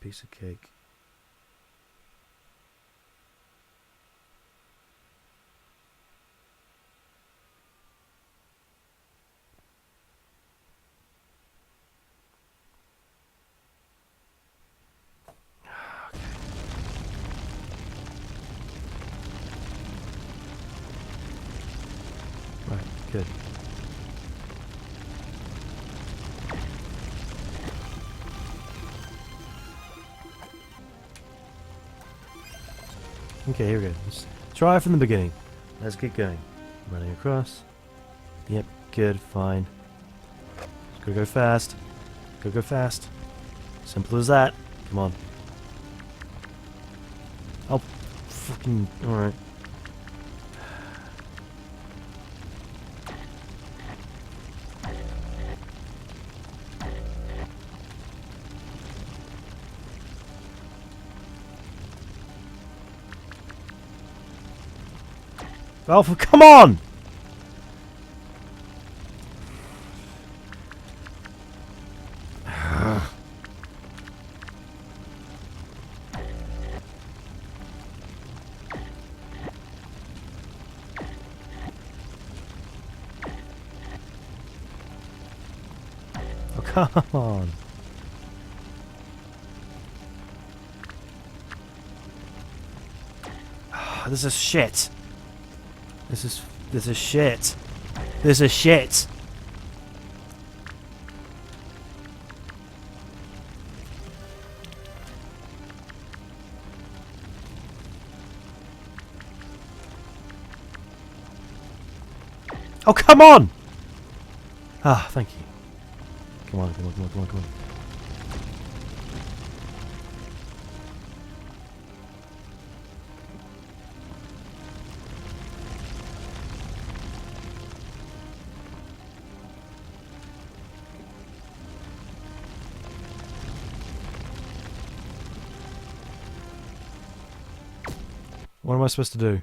piece of cake. Right, good. Okay, here we go. Let's try from the beginning. Let's get going. Running across. Yep, good, fine. Just gotta go fast. Gotta go fast. Simple as that. Come on. Oh, fucking. Alright. Alpha, come on! Oh, come on. This is shit. This is shit. This is shit. Oh, come on! Ah, thank you. Come on, come on, come on, come on, come on. What am I supposed to do?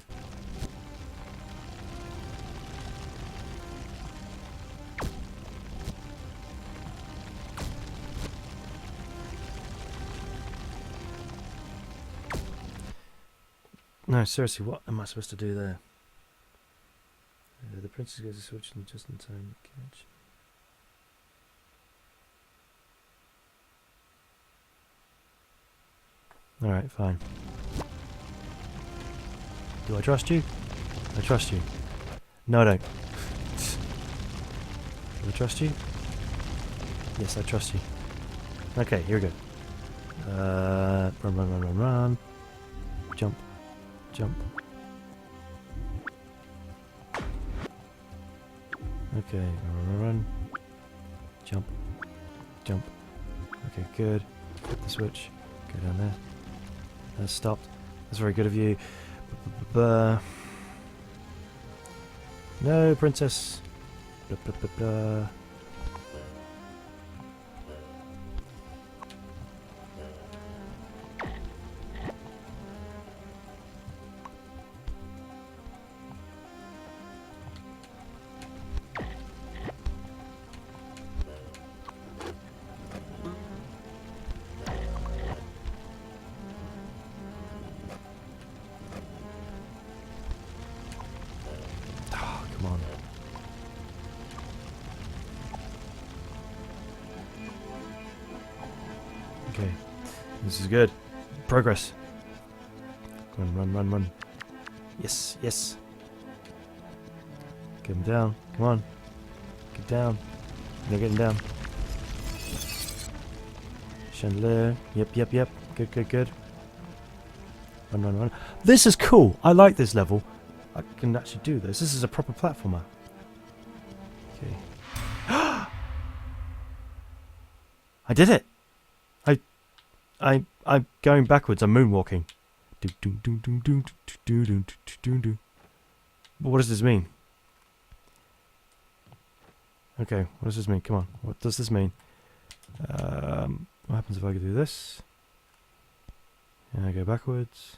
No, seriously, what am I supposed to do there? The princess goes to switch and just in time to catch. Alright, fine. Do I trust you? I trust you. No, I don't. Do I trust you? Yes, I trust you. Okay, here we go. Run, run, run, run, run. Jump. Jump. Okay, run, run, run. Jump. Jump. Okay, good. Flip the switch. Go down there. That's stopped. That's very good of you. No, princess. Blah, blah, blah, blah. Come on. Okay. This is good. Progress. Run, run, run, run. Yes, yes. Get him down. Come on. Get down. They're getting down. Chandelier. Yep, yep, yep. Good, good, good. Run, run, run. This is cool. I like this level. I can actually do this. This is a proper platformer. Okay. I did it. I'm going backwards. I'm moonwalking. What does this mean? Okay, what does this mean? Come on. What does this mean? What happens if I do this? And I go backwards.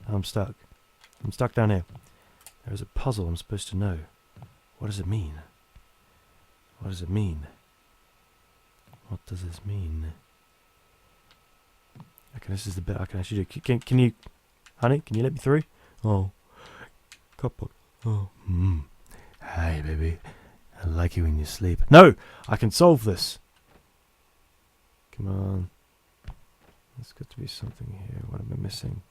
I'm stuck. I'm stuck down here. There's a puzzle I'm supposed to know. What does it mean? What does it mean? What does this mean? Okay, this is the bit I can actually do. Can you, honey? Can you let me through? Oh, couple. Oh, Hi, baby. I like you when you sleep. No, I can solve this. Come on. There's got to be something here. What am I missing?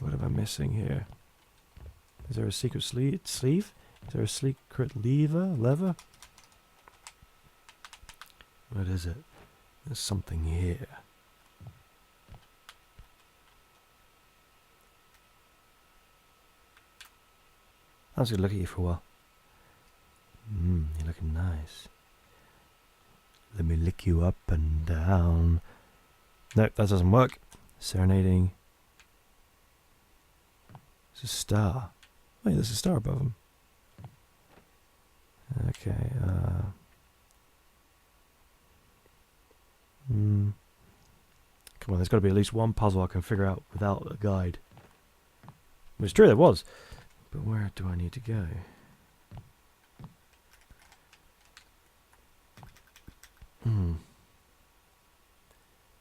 What am I missing here? Is there a secret sleeve? Is there a secret lever? What is it? There's something here. I was going to look at you for a while. You're looking nice. Let me lick you up and down. Nope, that doesn't work. Serenading. It's a star. Wait, there's a star above him. Okay, Come on, there's got to be at least one puzzle I can figure out without a guide. It's true, there was. But where do I need to go?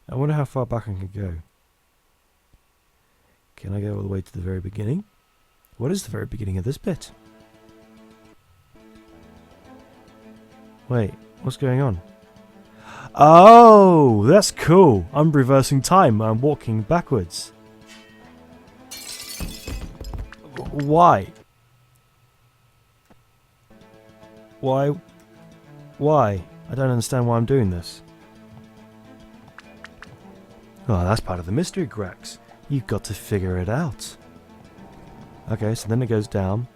I wonder how far back I can go. Can I go all the way to the very beginning? What is the very beginning of this bit? Wait, what's going on? Oh, that's cool. I'm reversing time. I'm walking backwards. Why? Why? I don't understand why I'm doing this. Oh, that's part of the mystery, Grax. You've got to figure it out. Okay, so then it goes down.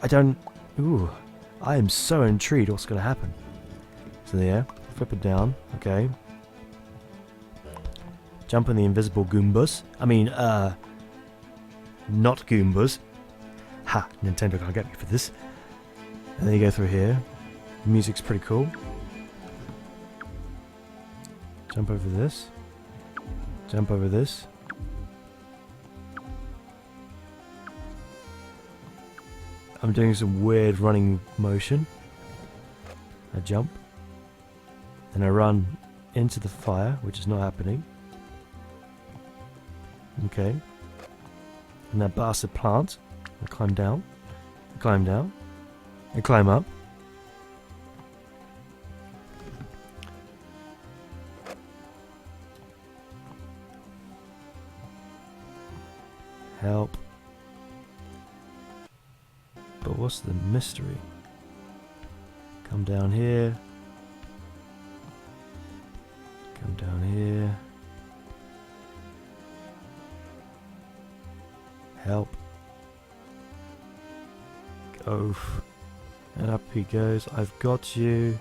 I am so intrigued what's going to happen. So there, flip it down, okay. Jump on the invisible Goombas. Not Goombas. Ha, Nintendo can't get me for this. And then you go through here. The music's pretty cool. Jump over this. Jump over this. I'm doing some weird running motion. I jump. Then I run into the fire, which is not happening. Okay. And that bastard plant. I climb down. I climb down. I climb up. Help. But what's the mystery? Come down here. Come down here. Help. Oof. And up he goes. I've got you.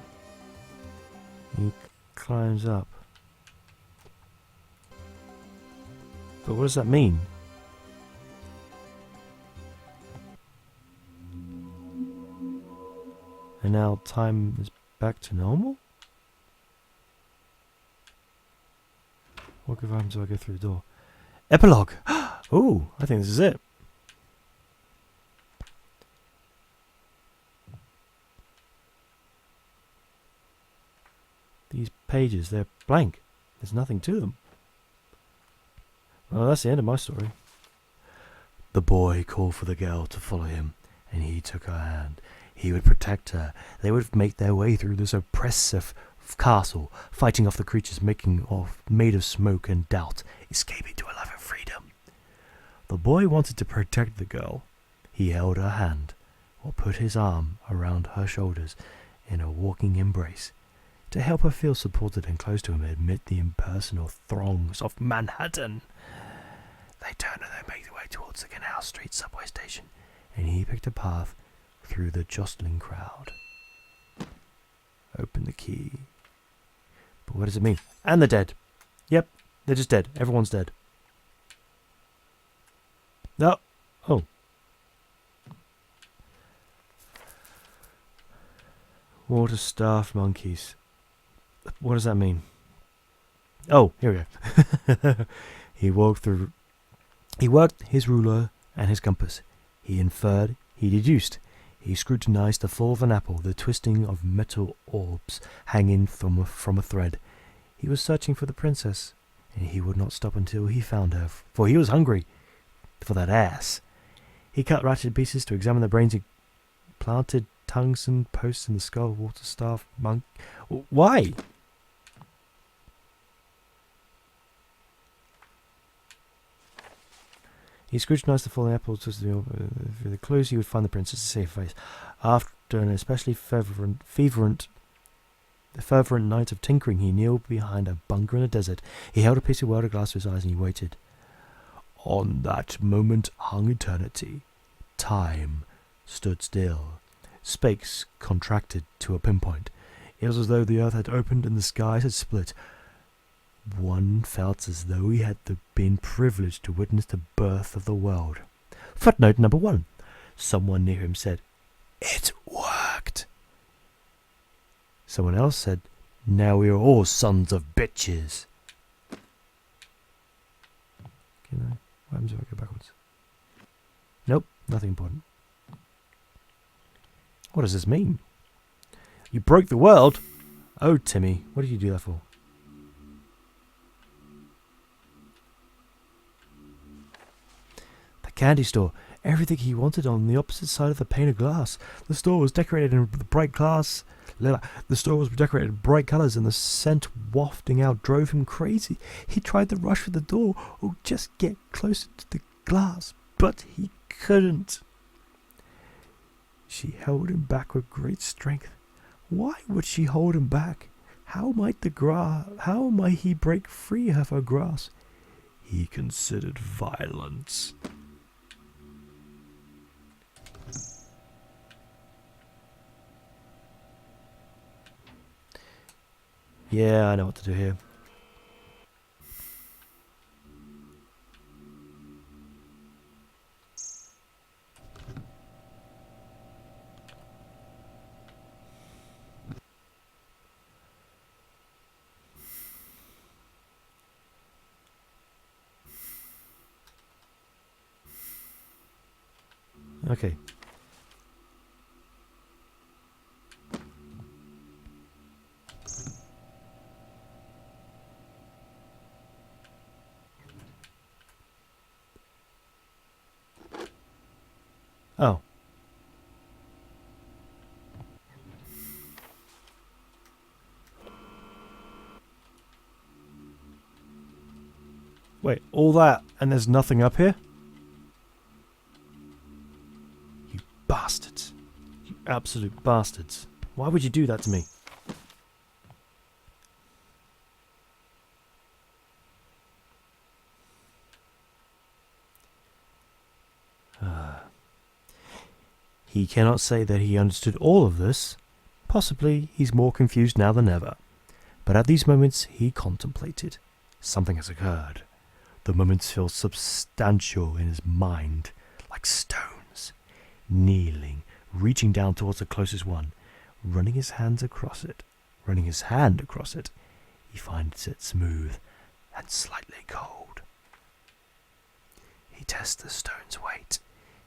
He climbs up. But what does that mean? And now time is back to normal? What happens do I go through the door? Epilogue! Ooh, I think this is it. These pages, they're blank. There's nothing to them. Well, that's the end of my story. The boy called for the girl to follow him, and he took her hand. He would protect her. They would make their way through this oppressive castle, fighting off the creatures made of smoke and doubt, escaping to a life of freedom. The boy wanted to protect the girl. He held her hand, or put his arm around her shoulders in a walking embrace, to help her feel supported and close to him amid the impersonal throngs of Manhattan. They turned and they made their way towards the Canal Street subway station, and he picked a path through the jostling crowd. Open the key. But what does it mean? And they're dead. Yep, they're just dead. Everyone's dead. No. Oh. Water staff monkeys. What does that mean? Oh, here we go. He worked his ruler and his compass. He inferred, he deduced. He scrutinized the fall of an apple, the twisting of metal orbs hanging from a thread. He was searching for the princess, and he would not stop until he found her, for he was hungry for that ass. He cut ratchet pieces to examine the brains. He planted tungsten posts in the skull, water staff, monk. Why? He scrutinized the fallen apples. If the clues, he would find the princess's safe face. After an especially fervent night of tinkering, he kneeled behind a bunker in the desert. He held a piece of welded glass to his eyes and he waited. On that moment hung eternity. Time stood still. Space contracted to a pinpoint. It was as though the earth had opened and the skies had split. One felt as though he had been privileged to witness the birth of the world. Footnote number 1. Someone near him said, "It worked." Someone else said, "Now we are all sons of bitches." What happens if I go backwards? Nope, nothing important. What does this mean? You broke the world? Oh, Timmy, what did you do that for? The candy store. Everything he wanted on the opposite side of the pane of glass. The store was decorated in bright glass. The store was decorated in bright colours, and the scent wafting out drove him crazy. He tried to rush for the door or just get closer to the glass, but he couldn't. She held him back with great strength. Why would she hold him back? How might he break free of her grasp? He considered violence. Yeah, I know what to do here. Okay. Oh. Wait, all that and there's nothing up here? You bastards. You absolute bastards. Why would you do that to me? He cannot say that he understood all of this. Possibly he's more confused now than ever. But at these moments he contemplated. Something has occurred. The moments feel substantial in his mind, like stones. Kneeling, reaching down towards the closest one, running his hand across it, he finds it smooth and slightly cold. He tests the stone's weight.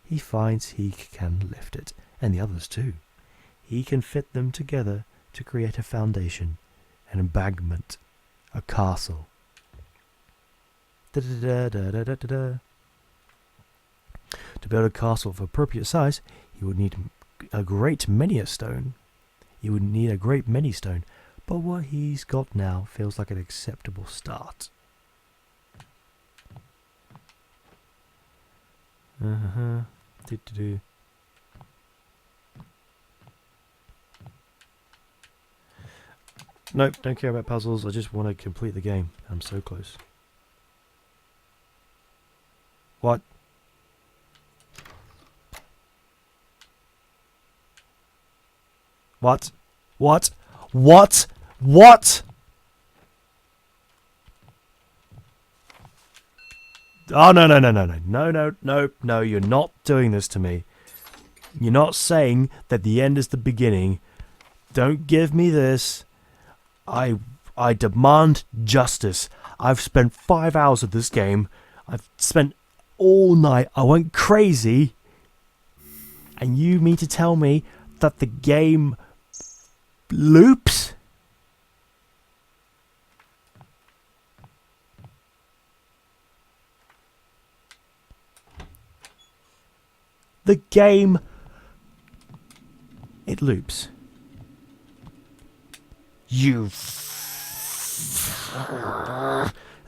He finds he can lift it, and the others too. He can fit them together to create a foundation, an embankment, a castle. To build a castle of appropriate size, he would need a great many stone. But what he's got now feels like an acceptable start. Nope, don't care about puzzles. I just want to complete the game. I'm so close. What? What? What? What? What? Oh, no, no, no, no, no. No, no, no, no. You're not doing this to me. You're not saying that the end is the beginning. Don't give me this. I demand justice. I've spent 5 hours of this game. I've spent all night. I went crazy. And you mean to tell me that the game loops? The game... It loops. You...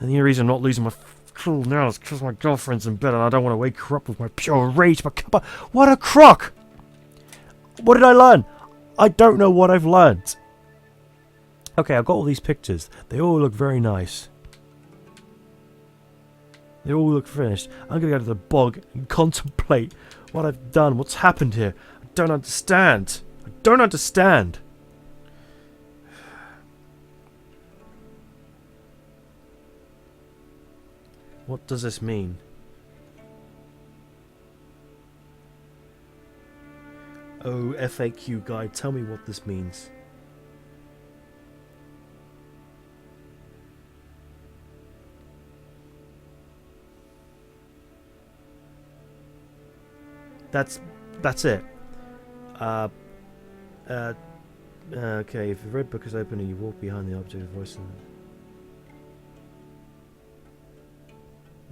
And the only reason I'm not losing my cool now is because my girlfriend's in bed and I don't want to wake her up with my pure rage. But come on, what a crock! What did I learn? I don't know what I've learned. Okay, I've got all these pictures. They all look very nice. They all look finished. I'm going to go to the bog and contemplate what I've done. What's happened here? I don't understand. I don't understand. What does this mean? Oh, FAQ guide, tell me what this means. That's it. Okay, if the red book is open and you walk behind the object of voice.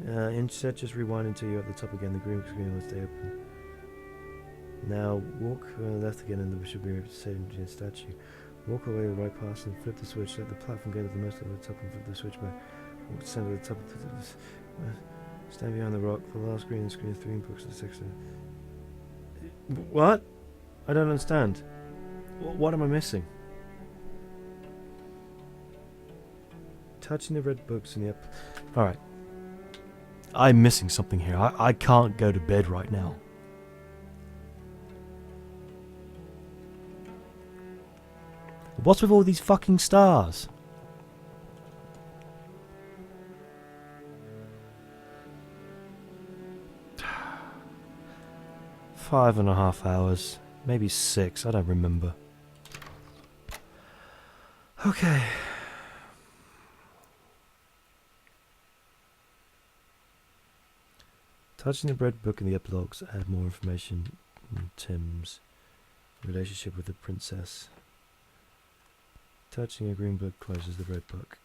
Instead, just rewind until you're at the top again. The green screen will stay open. Now walk left again, and there should be a same statue. Walk away right past and flip the switch. Let the platform go to the most of the top and flip the switch back. Walk to center of the top. Stand behind the rock. The last screen 3 inputs to the section. What? I don't understand. What am I missing? Touching the red books in the up. Alright. I'm missing something here. I can't go to bed right now. What's with all these fucking stars? Five and a half hours. Maybe 6. I don't remember. Okay. Touching the red book in the epilogues add more information on Tim's relationship with the princess. Touching a green book closes the red book.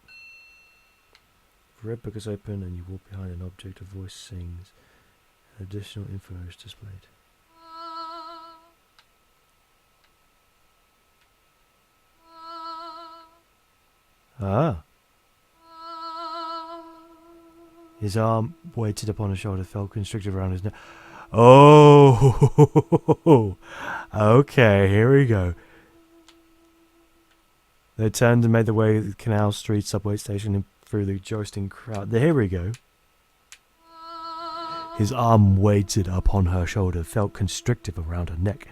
The red book is open and you walk behind an object, a voice sings. Additional info is displayed. Ah. His arm weighted upon his shoulder, felt constricted around his neck. Oh! Okay, here we go. They turned and made their way to the Canal Street subway station and through the joisting crowd. Here we go. His arm weighted upon her shoulder, felt constrictive around her neck.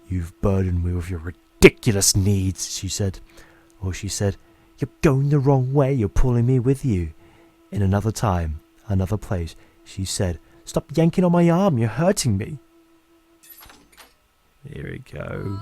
You've burdened me with your ridiculous needs, she said. Or she said, you're going the wrong way, you're pulling me with you. In another time, another place, she said, stop yanking on my arm, you're hurting me. Here we go.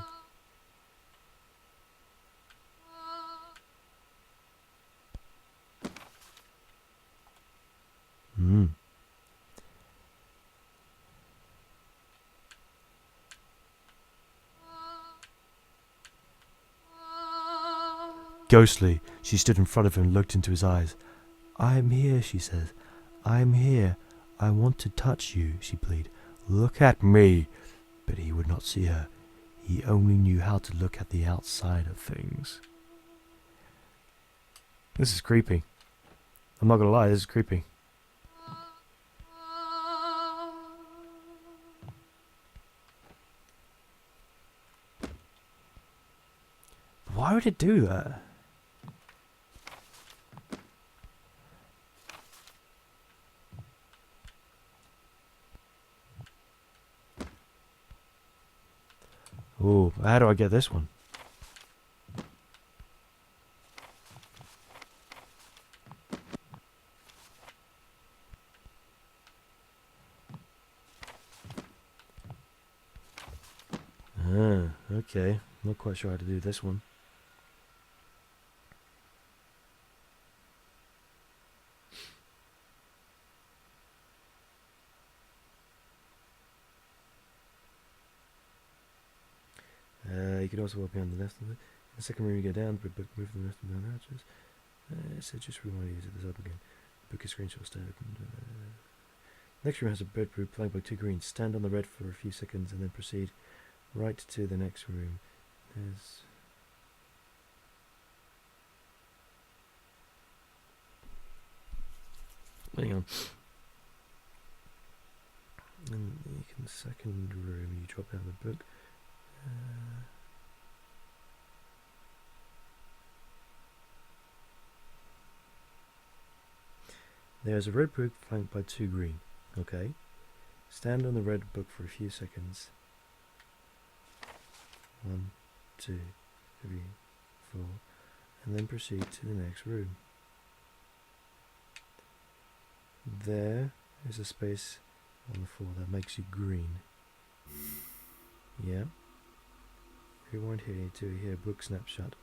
Ghostly, she stood in front of him and looked into his eyes. I am here, she said. I am here. I want to touch you, she pleaded. Look at me. But he would not see her. He only knew how to look at the outside of things. This is creepy. I'm not gonna lie, this is creepy. Why would it do that? Oh, how do I get this one? Ah, okay. Not quite sure how to do this one. You can also walk behind the left of it. In the second room you go down, but move the rest of the arches. So just remind you to this up again. Book a screenshot stay open. Next room has a bread group flanked by 2 greens. Stand on the red for a few seconds and then proceed right to the next room. There's... Hang on. And you can second room, you drop down the book. There's a red book flanked by 2 green. Okay. Stand on the red book for a few seconds. 1, 2, 3, 4, and then proceed to the next room. There is a space on the floor that makes you green. Yeah. Rewind here to hear book snapshot.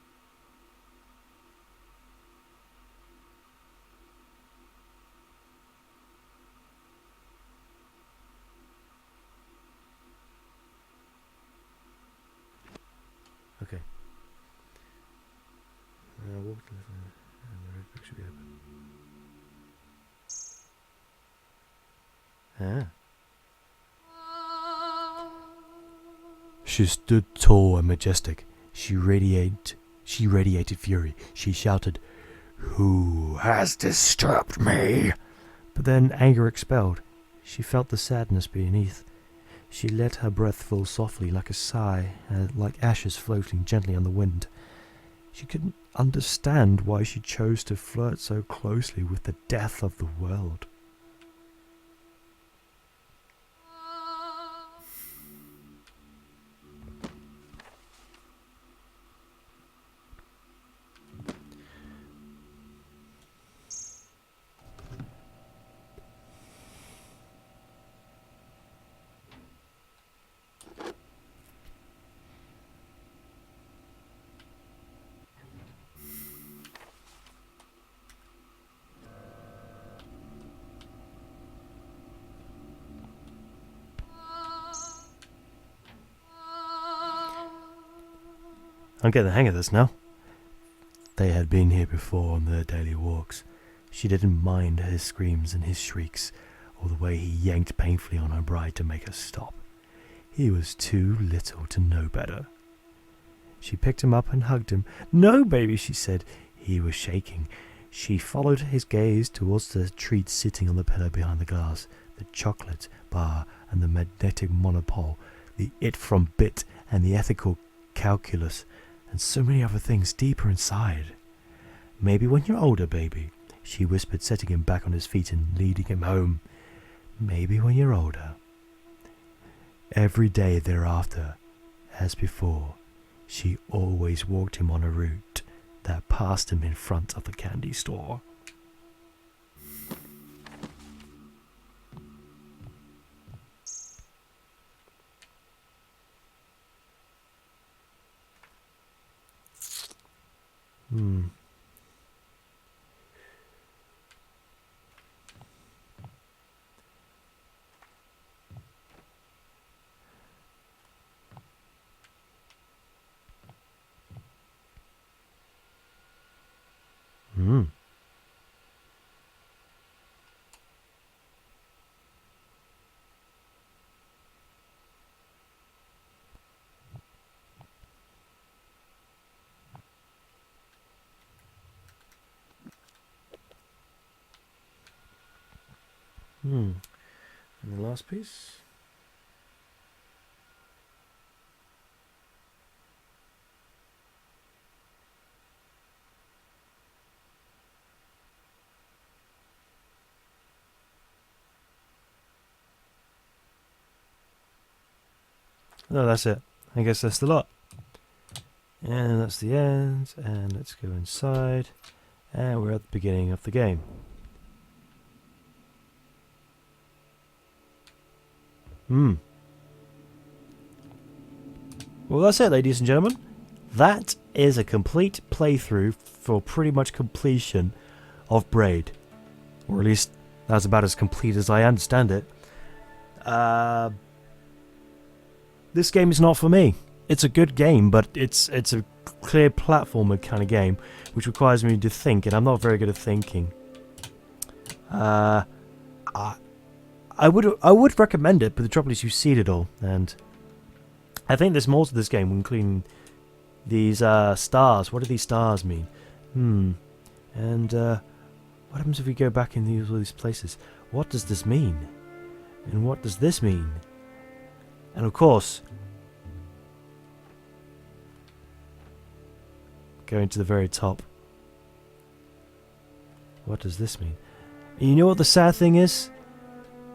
Okay. Now walk to the left and the red book should be open. Ah. She stood tall and majestic. She radiated fury. She shouted, "Who has disturbed me?" But then anger expelled. She felt the sadness beneath. She let her breath fall softly like a sigh, like ashes floating gently on the wind. She couldn't understand why she chose to flirt so closely with the death of the world. I'm getting the hang of this now. They had been here before on their daily walks. She didn't mind his screams and his shrieks, or the way he yanked painfully on her bride to make her stop. He was too little to know better. She picked him up and hugged him. "No, baby," she said. He was shaking. She followed his gaze towards the treats sitting on the pillow behind the glass, the chocolate bar and the magnetic monopole, the it from bit and the ethical calculus, and so many other things deeper inside. "Maybe when you're older, baby," she whispered, setting him back on his feet and leading him home. "Maybe when you're older." Every day thereafter, as before, she always walked him on a route that passed him in front of the candy store. And the last piece. No, that's it. I guess that's the lot. And that's the end. And let's go inside. And we're at the beginning of the game. Well, that's it, ladies and gentlemen. That is a complete playthrough for pretty much completion of Braid. Or at least that's about as complete as I understand it. This game is not for me. It's a good game, but it's a clear platformer kind of game, which requires me to think, and I'm not very good at thinking. I would recommend it, but the trouble is you've seen it all, and I think there's more to this game, including these stars. What do these stars mean? And what happens if we go back in all these places? What does this mean? And what does this mean? And of course, going to the very top. What does this mean? And you know what the sad thing is?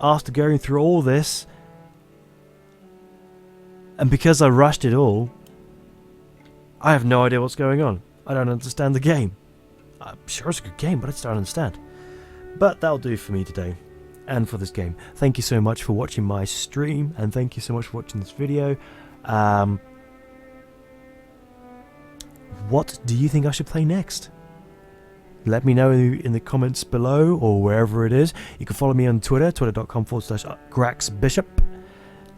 After going through all this, and because I rushed it all, I have no idea what's going on. I don't understand the game. I'm sure it's a good game, but I just don't understand. But that'll do for me today, and for this game. Thank you so much for watching my stream, and thank you so much for watching this video. What do you think I should play next? Let me know in the comments below, or wherever it is. You can follow me on Twitter, twitter.com/GraxBishop,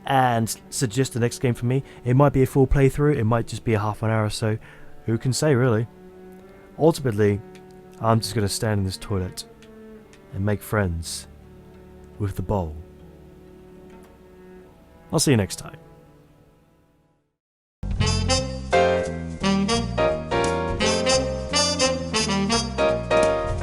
and suggest the next game for me. It might be a full playthrough, it might just be a half an hour or so. Who can say, really? Ultimately, I'm just going to stand in this toilet and make friends with the bowl. I'll see you next time.